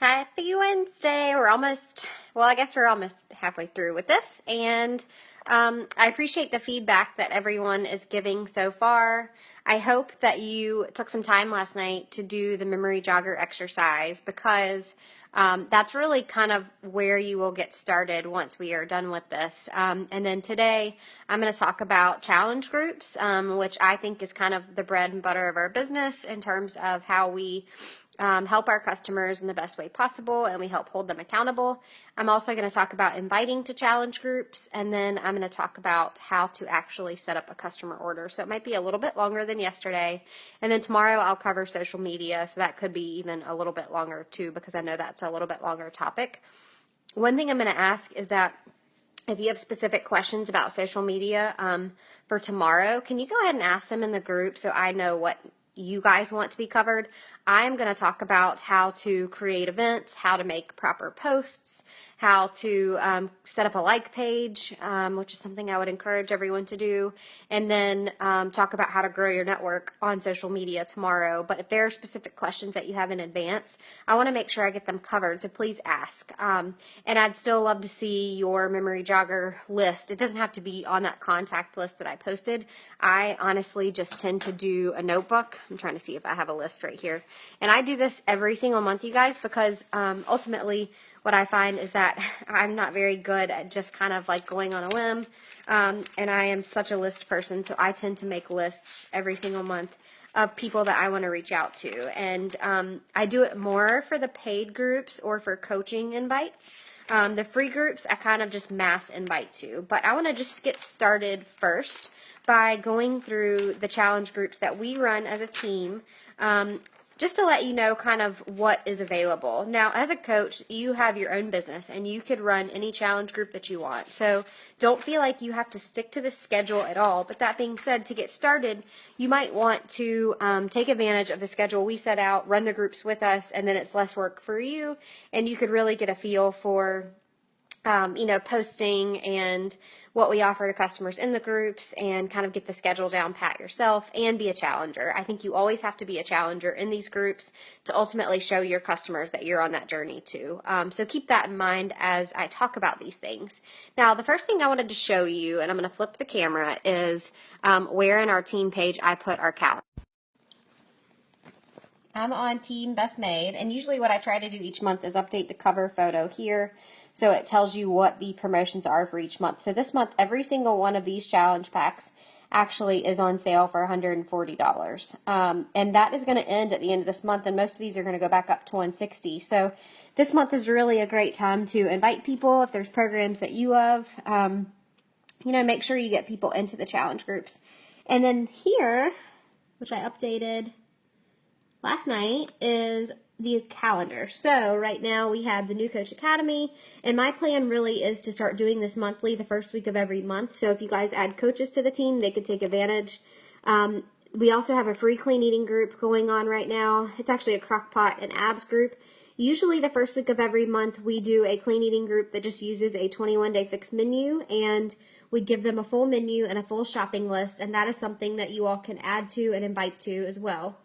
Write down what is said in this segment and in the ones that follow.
Happy Wednesday. I guess we're almost halfway through with this. And I appreciate the feedback that everyone is giving so far. I hope that you took some time last night to do the memory jogger exercise because that's really kind of where you will get started once we are done with this. And then today I'm going to talk about challenge groups, which I think is kind of the bread and butter of our business in terms of how we help our customers in the best way possible, and we help hold them accountable. I'm also going to talk about inviting to challenge groups, and then I'm going to talk about how to actually set up a customer order. So it might be a little bit longer than yesterday, and then tomorrow I'll cover social media, so that could be even a little bit longer too, because I know that's a little bit longer topic. One thing I'm going to ask is that if you have specific questions about social media for tomorrow, can you go ahead and ask them in the group so I know what you guys want to be covered? I'm going to talk about how to create events, how to make proper posts, how to set up a like page, which is something I would encourage everyone to do, and then talk about how to grow your network on social media tomorrow. But if there are specific questions that you have in advance, I want to make sure I get them covered, so please ask. And I'd still love to see your memory jogger list. It doesn't have to be on that contact list that I posted. I honestly just tend to do a notebook. I'm trying to see if I have a list right here. And I do this every single month, you guys, because ultimately what I find is that I'm not very good at just kind of like going on a whim. And I am such a list person, so I tend to make lists every single month of people that I want to reach out to. And I do it more for the paid groups or for coaching invites. The free groups I kind of just mass invite to. But I want to just get started first by going through the challenge groups that we run as a team, just to let you know kind of what is available. Now, as a coach, you have your own business and you could run any challenge group that you want. So don't feel like you have to stick to the schedule at all. But that being said, to get started, you might want to take advantage of the schedule we set out, run the groups with us, and then it's less work for you. And you could really get a feel for posting and what we offer to customers in the groups and kind of get the schedule down pat yourself and be a challenger. I think you always have to be a challenger in these groups to ultimately show your customers that you're on that journey too. So keep that in mind as I talk about these things. Now, the first thing I wanted to show you, and I'm going to flip the camera, is where in our team page I put our calendar. I'm on Team Best Made, and usually what I try to do each month is update the cover photo here so it tells you what the promotions are for each month. So this month, every single one of these challenge packs actually is on sale for $140. And that is going to end at the end of this month, and most of these are going to go back up to $160. So this month is really a great time to invite people if there's programs that you love. Make sure you get people into the challenge groups. And then here, which I updated last night, is the calendar. So right now we have the New Coach Academy, and my plan really is to start doing this monthly, the first week of every month. So if you guys add coaches to the team, they could take advantage. We also have a free clean eating group going on right now. It's actually a crockpot and abs group. Usually the first week of every month we do a clean eating group that just uses a 21-day fixed menu, and we give them a full menu and a full shopping list, and that is something that you all can add to and invite to as well.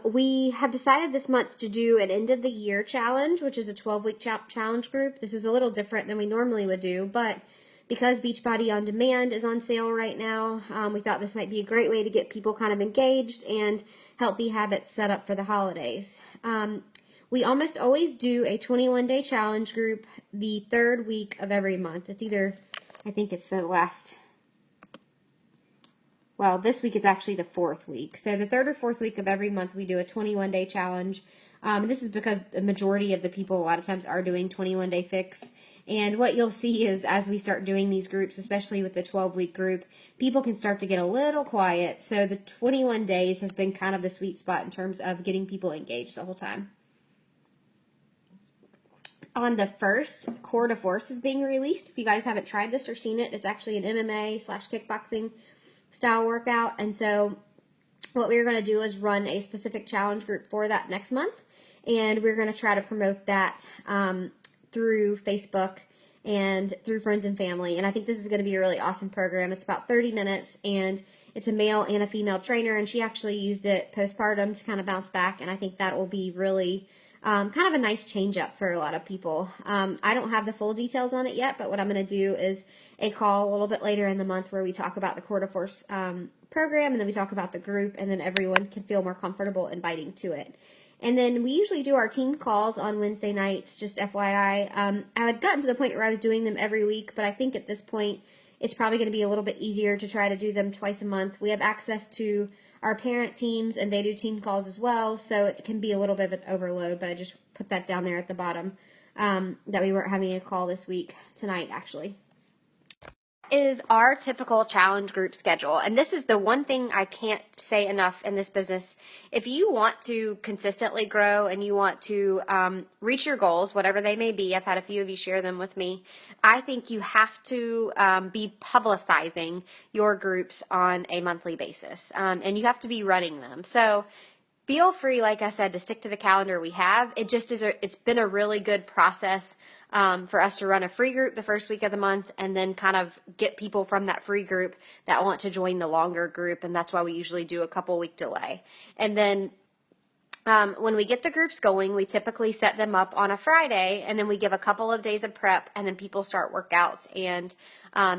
We have decided this month to do an end of the year challenge, which is a 12-week challenge group. This is a little different than we normally would do, but because Beachbody On Demand is on sale right now, we thought this might be a great way to get people kind of engaged and healthy habits set up for the holidays. We almost always do a 21-day challenge group the third week of every month. It's either, I think it's the last... Well, this week it's actually the fourth week. So the third or fourth week of every month we do a 21-day challenge. This is because the majority of the people a lot of times are doing 21-day fix. And what you'll see is as we start doing these groups, especially with the 12-week group, people can start to get a little quiet. So the 21 days has been kind of the sweet spot in terms of getting people engaged the whole time. On the 1st, Core to Force is being released. If you guys haven't tried this or seen it, it's actually an MMA/kickboxing style workout, and so what we're going to do is run a specific challenge group for that next month, and we're going to try to promote that through Facebook and through friends and family. And I think this is going to be a really awesome program. It's about 30 minutes, and it's a male and a female trainer, and she actually used it postpartum to kind of bounce back, and I think that will be really kind of a nice change up for a lot of people. I don't have the full details on it yet, but what I'm going to do is a call a little bit later in the month where we talk about the Quarter Force program, and then we talk about the group, and then everyone can feel more comfortable inviting to it. And then we usually do our team calls on Wednesday nights, just FYI. I had gotten to the point where I was doing them every week, but I think at this point it's probably going to be a little bit easier to try to do them twice a month. We have access to our parent teams, and they do team calls as well, so it can be a little bit of an overload, but I just put that down there at the bottom, that we weren't having a call this week, tonight actually. Is our typical challenge group schedule. And this is the one thing I can't say enough in this business. If you want to consistently grow and you want to reach your goals, whatever they may be, I've had a few of you share them with me, I think you have to be publicizing your groups on a monthly basis. And you have to be running them. So feel free, like I said, to stick to the calendar we have. It just is it's been a really good process for us to run a free group the first week of the month, and then kind of get people from that free group that want to join the longer group, and that's why we usually do a couple week delay. And then when we get the groups going, we typically set them up on a Friday, and then we give a couple of days of prep, and then people start workouts and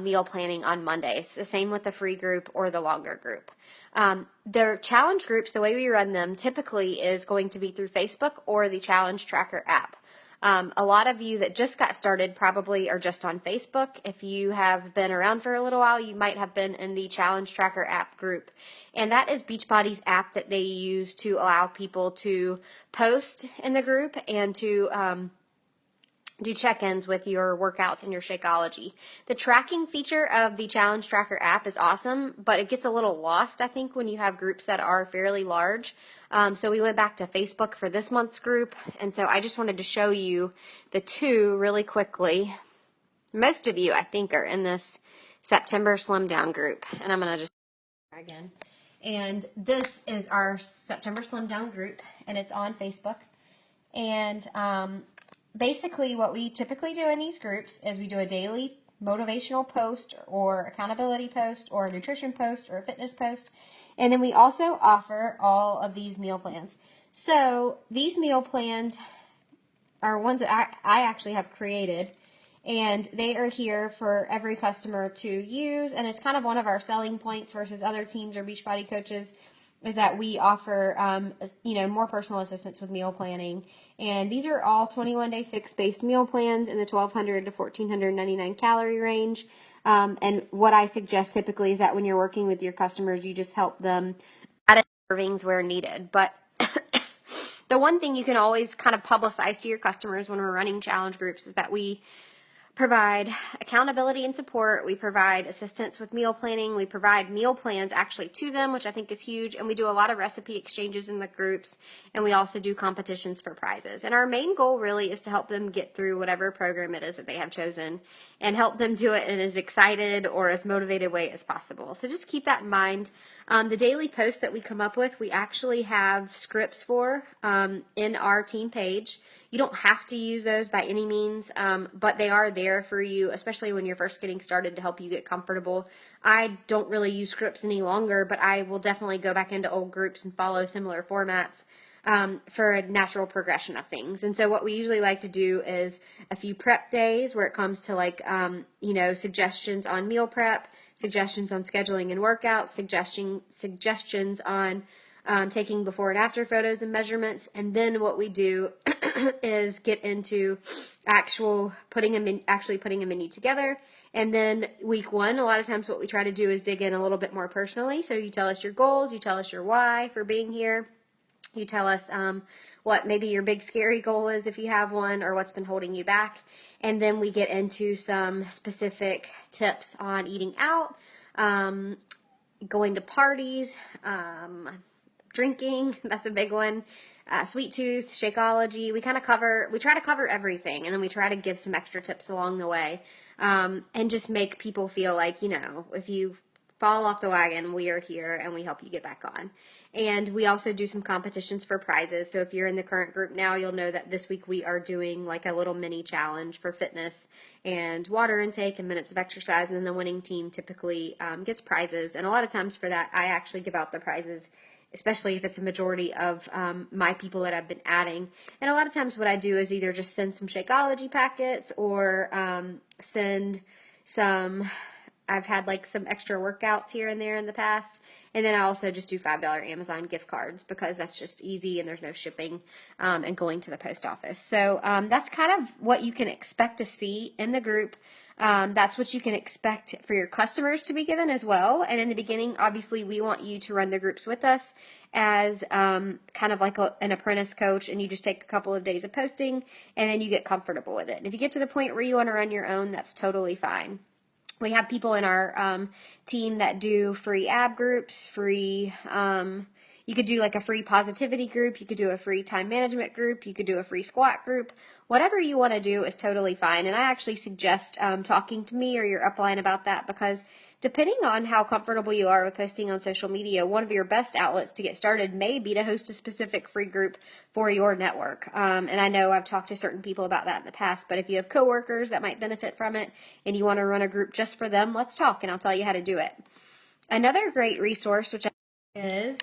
meal planning on Mondays. The same with the free group or the longer group. The challenge groups, the way we run them typically is going to be through Facebook or the Challenge Tracker app. A lot of you that just got started probably are just on Facebook. If you have been around for a little while, you might have been in the Challenge Tracker app group. And that is Beachbody's app that they use to allow people to post in the group and to do check-ins with your workouts and your Shakeology. The tracking feature of the Challenge Tracker app is awesome, but it gets a little lost, I think, when you have groups that are fairly large. So we went back to Facebook for this month's group, and so I just wanted to show you the two really quickly. Most of you, I think, are in this September Slim Down group, and I'm going to just again. And this is our September Slim Down group, and it's on Facebook. And basically what we typically do in these groups is we do a daily motivational post or accountability post or a nutrition post or a fitness post. And then we also offer all of these meal plans. So these meal plans are ones that I actually have created, and they are here for every customer to use. And it's kind of one of our selling points versus other teams or Beachbody coaches, is that we offer, more personal assistance with meal planning. And these are all 21-day fixed-based meal plans in the 1,200 to 1,499 calorie range. And what I suggest typically is that when you're working with your customers, you just help them add servings where needed. But the one thing you can always kind of publicize to your customers when we're running challenge groups is that we provide accountability and support. We provide assistance with meal planning. We provide meal plans actually to them, which I think is huge. And we do a lot of recipe exchanges in the groups. And we also do competitions for prizes. And our main goal really is to help them get through whatever program it is that they have chosen, and help them do it in as excited or as motivated way as possible. So just keep that in mind. The daily posts that we come up with, we actually have scripts for in our team page. You don't have to use those by any means, but they are there for you, especially when you're first getting started, to help you get comfortable. I don't really use scripts any longer, but I will definitely go back into old groups and follow similar formats for a natural progression of things. And so what we usually like to do is a few prep days where it comes to suggestions on meal prep, suggestions on scheduling and workouts, suggestions on taking before and after photos and measurements. And then what we do is get into actually putting a menu together. And then week one, a lot of times what we try to do is dig in a little bit more personally. So you tell us your goals, you tell us your why for being here. You tell us what maybe your big scary goal is if you have one, or what's been holding you back. And then we get into some specific tips on eating out, going to parties, drinking, that's a big one, sweet tooth, Shakeology. We try to cover everything, and then we try to give some extra tips along the way, and just make people feel like, if you fall off the wagon, we are here and we help you get back on. And we also do some competitions for prizes. So if you're in the current group now, you'll know that this week we are doing like a little mini challenge for fitness and water intake and minutes of exercise. And then the winning team typically gets prizes. And a lot of times for that, I actually give out the prizes especially if it's a majority of my people that I've been adding. And a lot of times what I do is either just send some Shakeology packets or send some, I've had like some extra workouts here and there in the past. And then I also just do $5 Amazon gift cards because that's just easy and there's no shipping and going to the post office. So that's kind of what you can expect to see in the group. That's what you can expect for your customers to be given as well. And in the beginning, obviously, we want you to run the groups with us as kind of like an apprentice coach, and you just take a couple of days of posting and then you get comfortable with it. And if you get to the point where you want to run your own, that's totally fine. We have people in our team that do free ab groups, free, you could do like a free positivity group, you could do a free time management group, you could do a free squat group. Whatever you want to do is totally fine. And I actually suggest talking to me or your upline about that, because depending on how comfortable you are with posting on social media, one of your best outlets to get started may be to host a specific free group for your network. And I know I've talked to certain people about that in the past, but if you have coworkers that might benefit from it and you want to run a group just for them, let's talk and I'll tell you how to do it. Another great resource, which is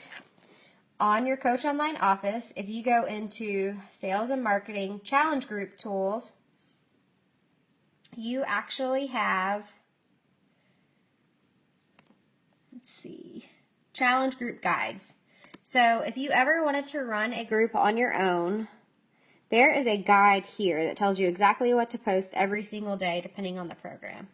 on your Coach Online office, if you go into Sales and Marketing Challenge Group Tools, you actually have, let's see, Challenge Group Guides. So if you ever wanted to run a group on your own, there is a guide here that tells you exactly what to post every single day depending on the program.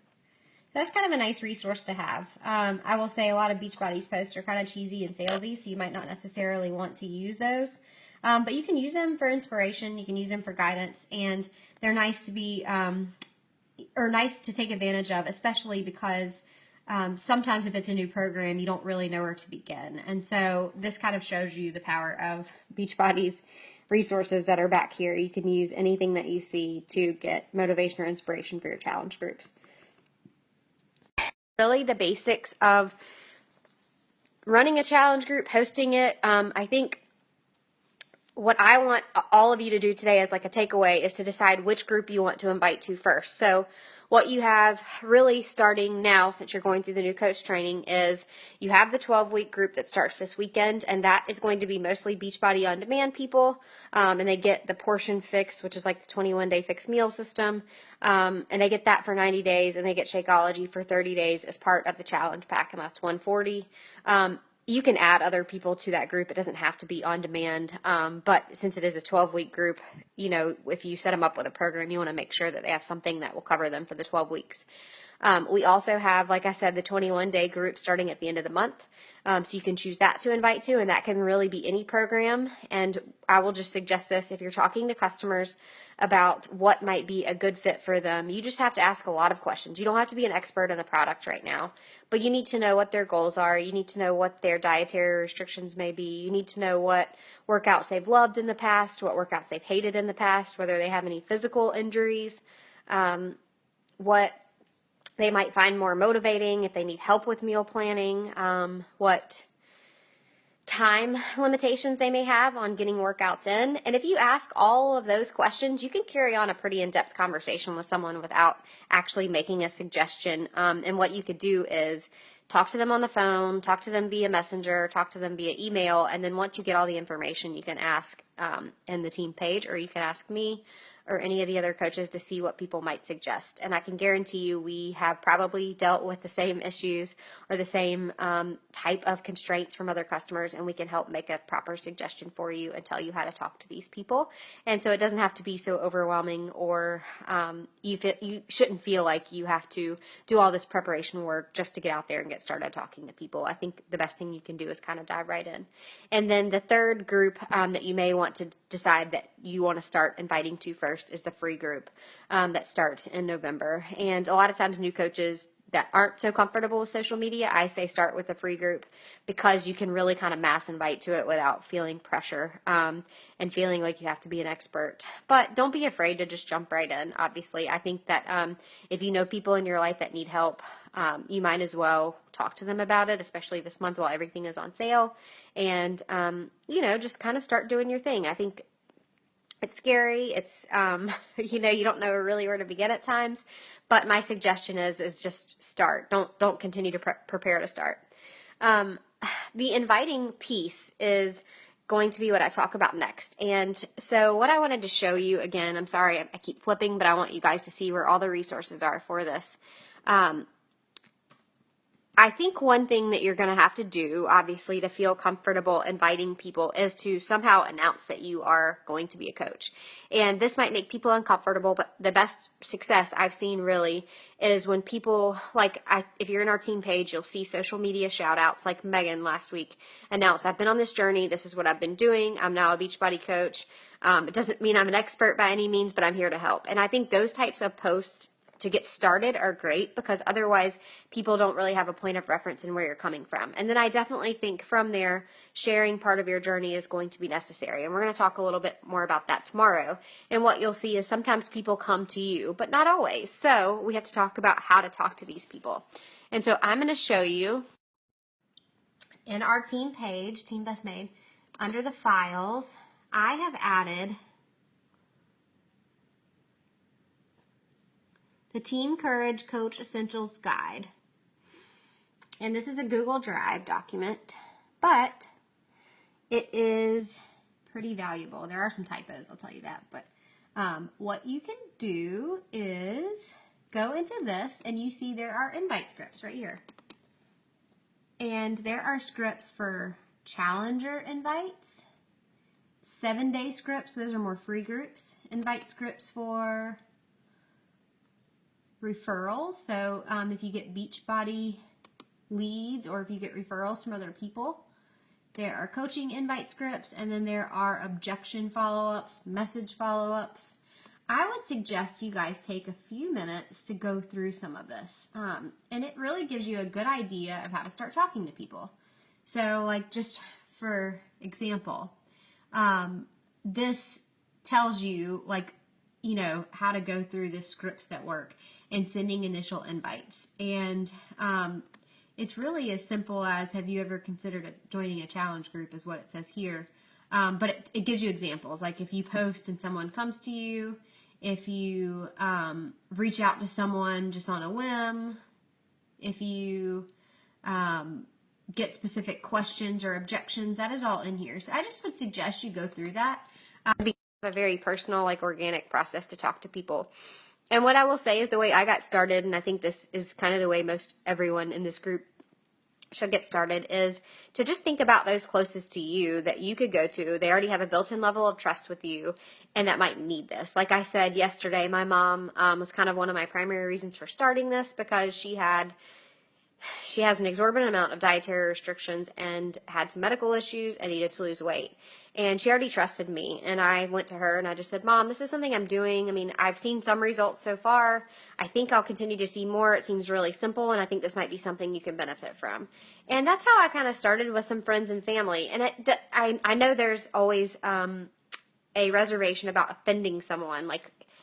That's kind of a nice resource to have. I will say a lot of Beachbody's posts are kind of cheesy and salesy, so you might not necessarily want to use those. But you can use them for inspiration, you can use them for guidance, and they're nice to be, or nice to take advantage of, especially because sometimes if it's a new program, you don't really know where to begin. And so this kind of shows you the power of Beachbody's resources that are back here. You can use anything that you see to get motivation or inspiration for your challenge groups. Really the basics of running a challenge group, hosting it. I think what I want all of you to do today as like a takeaway is to decide which group you want to invite to first. So what you have really starting now, since you're going through the new coach training, is you have the 12-week group that starts this weekend, and that is going to be mostly Beachbody On Demand people, and they get the portion fix, which is like the 21-day fixed meal system, and they get that for 90 days, and they get Shakeology for 30 days as part of the challenge pack, and that's $140. You can add other people to that group. It doesn't have to be on demand. But since it is a 12-week group, you know, if you set them up with a program, you want to make sure that they have something that will cover them for the 12 weeks. We also have, like I said, the 21-day group starting at the end of the month. So you can choose that to invite to, and that can really be any program. And I will just suggest this if you're talking to customers about what might be a good fit for them. You just have to ask a lot of questions. You don't have to be an expert in the product right now, but you need to know what their goals are. You need to know what their dietary restrictions may be. You need to know what workouts they've loved in the past, what workouts they've hated in the past, whether they have any physical injuries, what they might find more motivating, if they need help with meal planning, what time limitations they may have on getting workouts in. And if you ask all of those questions, you can carry on a pretty in-depth conversation with someone without actually making a suggestion. And what you could do is talk to them on the phone, talk to them via Messenger, talk to them via email, and then once you get all the information, you can ask in the team page, or you can ask me or any of the other coaches to see what people might suggest. And I can guarantee you we have probably dealt with the same issues or the same type of constraints from other customers, and we can help make a proper suggestion for you and tell you how to talk to these people. And so it doesn't have to be so overwhelming, or you shouldn't feel like you have to do all this preparation work just to get out there and get started talking to people. I think the best thing you can do is kind of dive right in. And then the third group that you may want to decide that you want to start inviting to first is the free group that starts in November. And a lot of times new coaches that aren't so comfortable with social media, I say start with the free group, because you can really kind of mass invite to it without feeling pressure and feeling like you have to be an expert. But don't be afraid to just jump right in. Obviously, I think that if you know people in your life that need help, you might as well talk to them about it, especially this month while everything is on sale, and just kind of start doing your thing. I think it's scary. It's, you don't know really where to begin at times, but my suggestion is just start. Don't continue to prepare to start. the inviting piece is going to be what I talk about next. And so what I wanted to show you, again, I'm sorry I keep flipping, but I want you guys to see where all the resources are for this. I think one thing that you're going to have to do, obviously, to feel comfortable inviting people is to somehow announce that you are going to be a coach. And this might make people uncomfortable, but the best success I've seen really is when people, if you're in our team page, you'll see social media shout outs like Megan last week announced, I've been on this journey. This is what I've been doing. I'm now a Beachbody coach. It doesn't mean I'm an expert by any means, but I'm here to help. And I think those types of posts to get started are great, because otherwise people don't really have a point of reference in where you're coming from. And then I definitely think from there, sharing part of your journey is going to be necessary. And we're going to talk a little bit more about that tomorrow. And what you'll see is sometimes people come to you, but not always. So we have to talk about how to talk to these people. And so I'm going to show you in our team page, Team Best Made, under the files, I have added the Team Courage Coach Essentials Guide. And this is a Google Drive document, but it is pretty valuable. There are some typos, I'll tell you that. But what you can do is go into this, and you see there are invite scripts right here. And there are scripts for Challenger invites, 7-day scripts, those are more free groups, invite scripts for referrals. So if you get Beachbody leads or if you get referrals from other people, there are coaching invite scripts, and then there are objection follow-ups, message follow-ups. I would suggest you guys take a few minutes to go through some of this, and it really gives you a good idea of how to start talking to people. So just for example, this tells you how to go through the scripts that work and sending initial invites. And it's really as simple as, have you ever considered joining a challenge group, is what it says here. But it gives you examples, like if you post and someone comes to you, if you reach out to someone just on a whim, if you get specific questions or objections, that is all in here. So I just would suggest you go through that. Because a very personal, organic process to talk to people. And what I will say is the way I got started, and I think this is kind of the way most everyone in this group should get started, is to just think about those closest to you that you could go to. They already have a built-in level of trust with you and that might need this. Like I said yesterday, my mom was kind of one of my primary reasons for starting this, because she has an exorbitant amount of dietary restrictions and had some medical issues and needed to lose weight. And she already trusted me. And I went to her and I just said, Mom, this is something I'm doing. I mean, I've seen some results so far. I think I'll continue to see more. It seems really simple, and I think this might be something you can benefit from. And that's how I kind of started with some friends and family. And I know there's always a reservation about offending someone,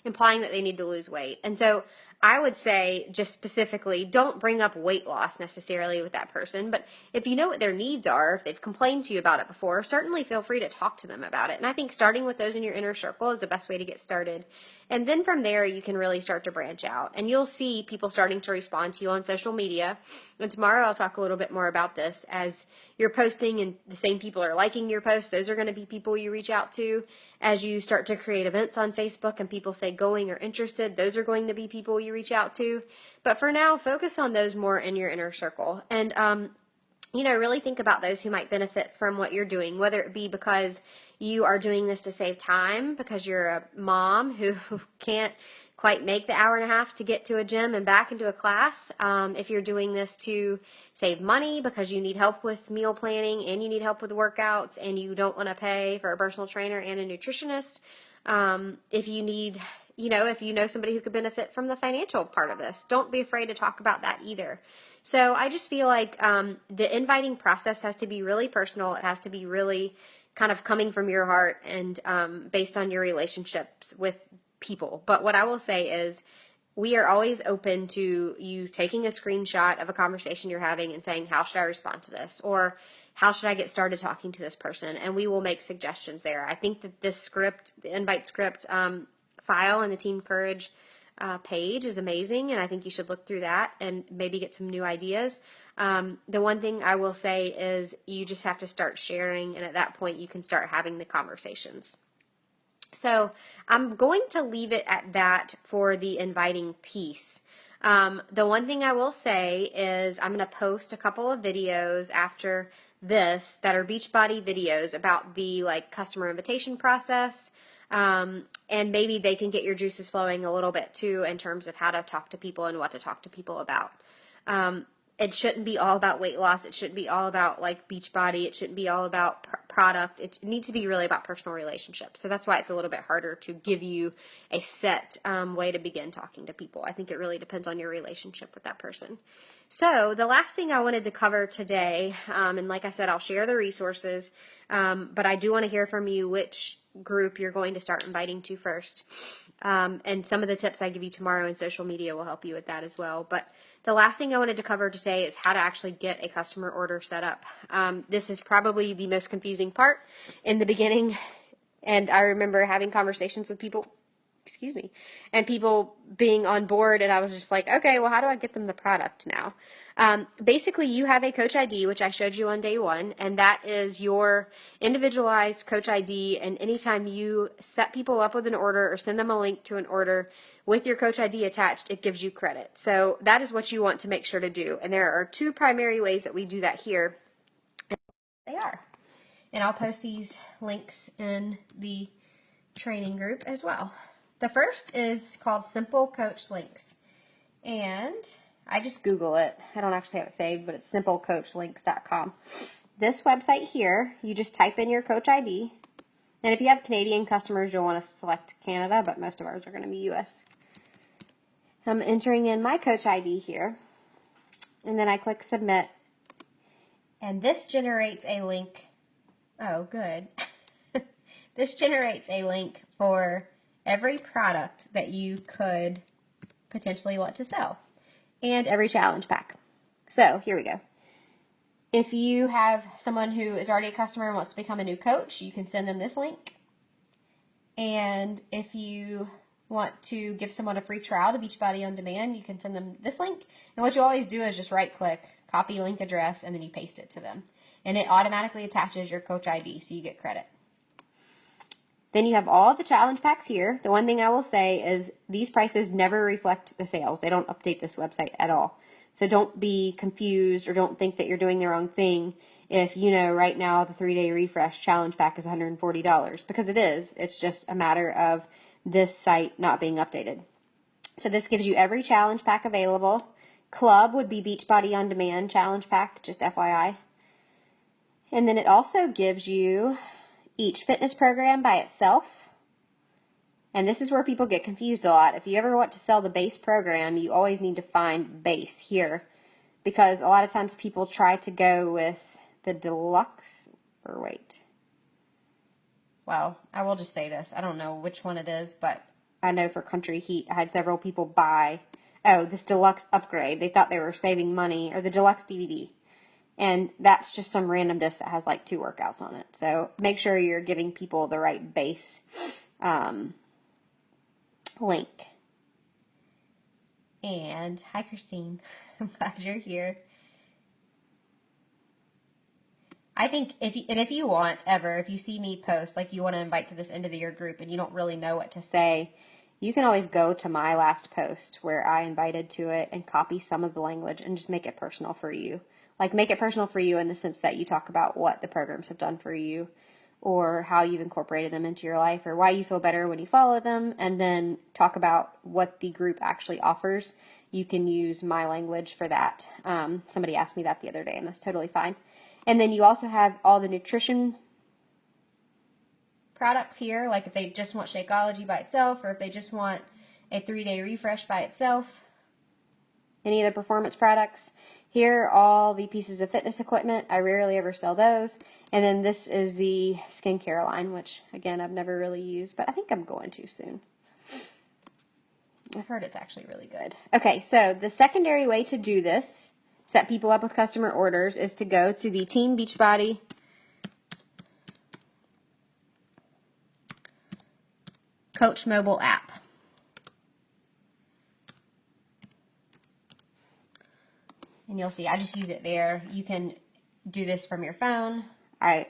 implying that they need to lose weight. And so I would say, just specifically, don't bring up weight loss necessarily with that person. But if you know what their needs are, if they've complained to you about it before, certainly feel free to talk to them about it. And I think starting with those in your inner circle is the best way to get started. And then from there, you can really start to branch out. And you'll see people starting to respond to you on social media. And tomorrow I'll talk a little bit more about this. As you're posting and the same people are liking your post, those are going to be people you reach out to. As you start to create events on Facebook and people say going or interested, those are going to be people you reach out to. But for now, focus on those more in your inner circle. And really think about those who might benefit from what you're doing, whether it be because you are doing this to save time, because you're a mom who can't quite make the hour and a half to get to a gym and back into a class. If you're doing this to save money because you need help with meal planning and you need help with workouts and you don't want to pay for a personal trainer and a nutritionist. If you need, if you know somebody who could benefit from the financial part of this, don't be afraid to talk about that either. So I just feel like the inviting process has to be really personal. It has to be really kind of coming from your heart and based on your relationships with people. But what I will say is we are always open to you taking a screenshot of a conversation you're having and saying, how should I respond to this? Or how should I get started talking to this person? And we will make suggestions there. I think that this script, the invite script file in the Team Courage page is amazing, and I think you should look through that and maybe get some new ideas. The one thing I will say is you just have to start sharing, and at that point you can start having the conversations. So I'm going to leave it at that for the inviting piece. The one thing I will say is I'm going to post a couple of videos after this that are Beachbody videos about the customer invitation process. And maybe they can get your juices flowing a little bit too in terms of how to talk to people and what to talk to people about. It shouldn't be all about weight loss. It shouldn't be all about Beachbody. It shouldn't be all about product. It needs to be really about personal relationships. So that's why it's a little bit harder to give you a set way to begin talking to people. I think it really depends on your relationship with that person. So the last thing I wanted to cover today, and like I said, I'll share the resources, but I do want to hear from you which group you're going to start inviting to first. And some of the tips I give you tomorrow in social media will help you with that as well. But the last thing I wanted to cover today is how to actually get a customer order set up. This is probably the most confusing part in the beginning. And I remember having conversations with people, and people being on board, and I was just like, okay, well, how do I get them the product now? Basically, you have a Coach ID, which I showed you on day one, and that is your individualized Coach ID, and anytime you set people up with an order or send them a link to an order with your Coach ID attached, it gives you credit. So that is what you want to make sure to do, and there are two primary ways that we do that here. They are. And I'll post these links in the training group as well. The first is called Simple Coach Links, and I just Google it. I don't actually have it saved, but it's simplecoachlinks.com. This website here, you just type in your Coach ID, and if you have Canadian customers, you'll want to select Canada, but most of ours are going to be US. I'm entering in my Coach ID here, and then I click Submit, and this generates a link. Oh, good. This generates a link for every product that you could potentially want to sell and every challenge pack. So here we go. If you have someone who is already a customer and wants to become a new coach, you can send them this link. And if you want to give someone a free trial to Beachbody On Demand, you can send them this link. And what you always do is just right click, copy link address, and then you paste it to them. And it automatically attaches your Coach ID, so you get credit. Then you have all of the challenge packs here. The one thing I will say is these prices never reflect the sales. They don't update this website at all. So don't be confused or don't think that you're doing the wrong thing if you know right now the 3-day refresh challenge pack is $140, because it is. It's just a matter of this site not being updated. So this gives you every challenge pack available. Club would be Beachbody On Demand challenge pack, just FYI. And then it also gives you each fitness program by itself. And this is where people get confused a lot. If you ever want to sell the base program, you always need to find base here, because a lot of times people try to go with the deluxe, or wait. Well, I will just say this. I don't know which one it is, but I know for Country Heat, I had several people buy, this deluxe upgrade. They thought they were saving money, or the deluxe DVD. And that's just some random disc that has 2 workouts on it. So make sure you're giving people the right base link. And hi, Christine. I'm glad you're here. I think if you want ever, if you see me post, you want to invite to this end of the year group and you don't really know what to say, you can always go to my last post where I invited to it and copy some of the language and just make it personal for you. Make it personal for you in the sense that you talk about what the programs have done for you, or how you've incorporated them into your life, or why you feel better when you follow them, and then talk about what the group actually offers. You can use my language for that. Somebody asked me that the other day, and that's totally fine. And then you also have all the nutrition products here, if they just want Shakeology by itself, or if they just want a 3-day refresh by itself. Any of the performance products. Here are all the pieces of fitness equipment. I rarely ever sell those. And then this is the skincare line, which, again, I've never really used, but I think I'm going to soon. I've heard it's actually really good. Okay, so the secondary way to do this, set people up with customer orders, is to go to the Team Beachbody Coach mobile app. and you'll see I just use it there. You can do this from your phone. I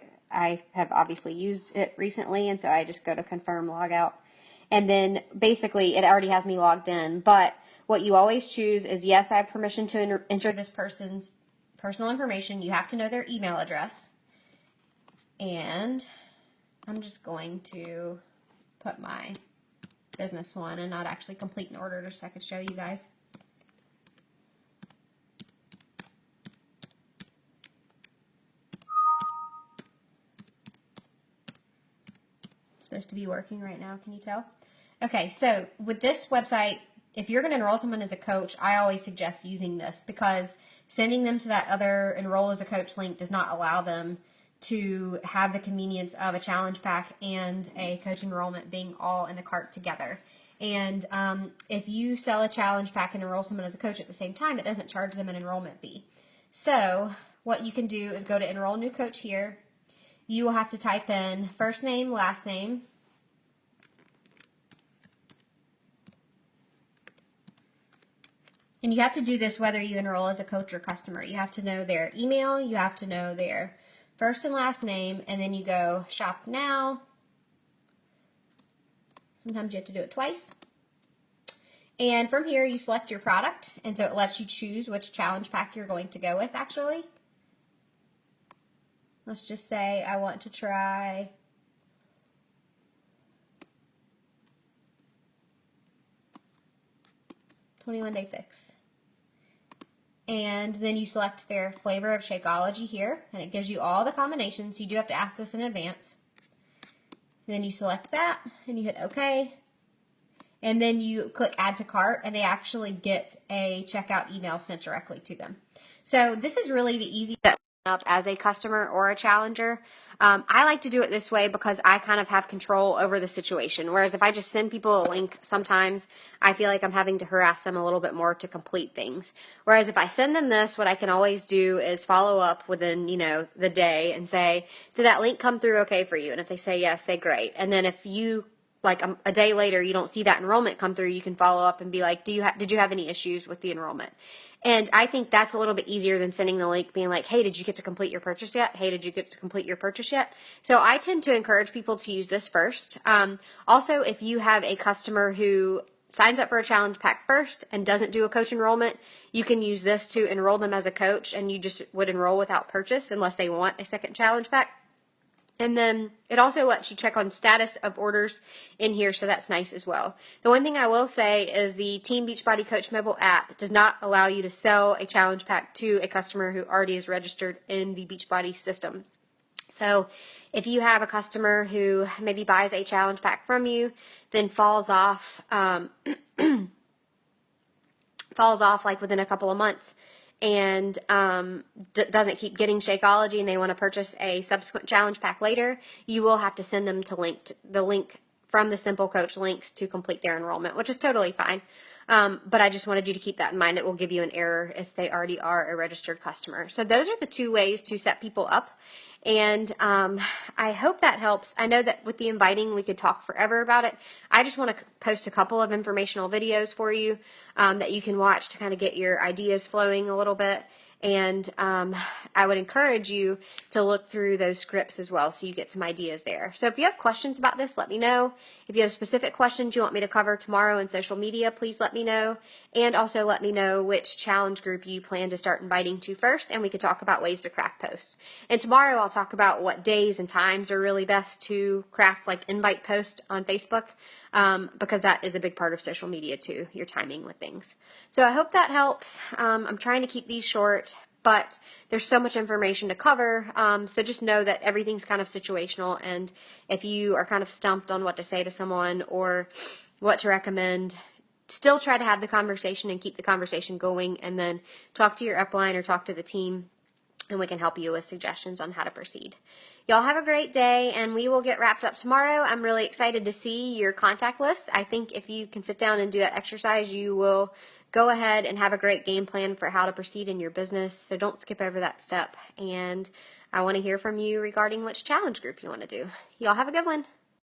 have obviously used it recently, and so I just go to confirm logout. And then basically it already has me logged in. But what you always choose is, yes, I have permission to enter this person's personal information. You have to know their email address. And I'm just going to put my business one and not actually complete an order just so I can show you guys. Supposed to be working right now, can you tell? Okay, so with this website, if you're going to enroll someone as a coach, I always suggest using this, because sending them to that other enroll as a coach link does not allow them to have the convenience of a challenge pack and a coach enrollment being all in the cart together. And if you sell a challenge pack and enroll someone as a coach at the same time, it doesn't charge them an enrollment fee. So what you can do is go to enroll new coach here. You will have to type in first name, last name, and you have to do this whether you enroll as a coach or customer. You have to know their email, you have to know their first and last name, and then you go shop now. Sometimes you have to do it twice. And from here you select your product, and so it lets you choose which challenge pack you're going to go with actually. Let's just say I want to try "21-Day Fix." And then you select their flavor of Shakeology here, and it gives you all the combinations. You do have to ask this in advance. And then you select that, and you hit OK. And then you click Add to Cart, and they actually get a checkout email sent directly to them. So this is really the easy step up as a customer or a challenger. I like to do it this way because I kind of have control over the situation. Whereas if I just send people a link, sometimes I feel like I'm having to harass them a little bit more to complete things. Whereas if I send them this, what I can always do is follow up within, the day and say, did that link come through okay for you? And if they say yes, say great. And then if you, like a day later, you don't see that enrollment come through, you can follow up and be like, did you have any issues with the enrollment? And I think that's a little bit easier than sending the link being like, hey, did you get to complete your purchase yet? Hey, did you get to complete your purchase yet? So I tend to encourage people to use this first. Also, if you have a customer who signs up for a challenge pack first and doesn't do a coach enrollment, you can use this to enroll them as a coach, and you just would enroll without purchase unless they want a second challenge pack. And then it also lets you check on status of orders in here, so that's nice as well. The one thing I will say is the Team Beachbody Coach mobile app does not allow you to sell a challenge pack to a customer who already is registered in the Beachbody system. So if you have a customer who maybe buys a challenge pack from you, then falls off like within a couple of months, and doesn't keep getting Shakeology, and they want to purchase a subsequent challenge pack later, you will have to send them to the link from the Simple Coach links to complete their enrollment, which is totally fine. But I just wanted you to keep that in mind. It will give you an error if they already are a registered customer. So those are the two ways to set people up. And I hope that helps. I know that with the inviting, we could talk forever about it. I just want to post a couple of informational videos for you that you can watch to kind of get your ideas flowing a little bit. And I would encourage you to look through those scripts as well so you get some ideas there. So if you have questions about this, let me know. If you have specific questions you want me to cover tomorrow in social media, please let me know. And also let me know which challenge group you plan to start inviting to first, and we could talk about ways to craft posts. And tomorrow I'll talk about what days and times are really best to craft like invite posts on Facebook. Because that is a big part of social media too, your timing with things. So I hope that helps. I'm trying to keep these short, but there's so much information to cover. So just know that everything's kind of situational, and if you are kind of stumped on what to say to someone or what to recommend, still try to have the conversation and keep the conversation going, and then talk to your upline or talk to the team, and we can help you with suggestions on how to proceed. Y'all have a great day, and we will get wrapped up tomorrow. I'm really excited to see your contact list. I think if you can sit down and do that exercise, you will go ahead and have a great game plan for how to proceed in your business. So don't skip over that step. And I want to hear from you regarding which challenge group you want to do. Y'all have a good one.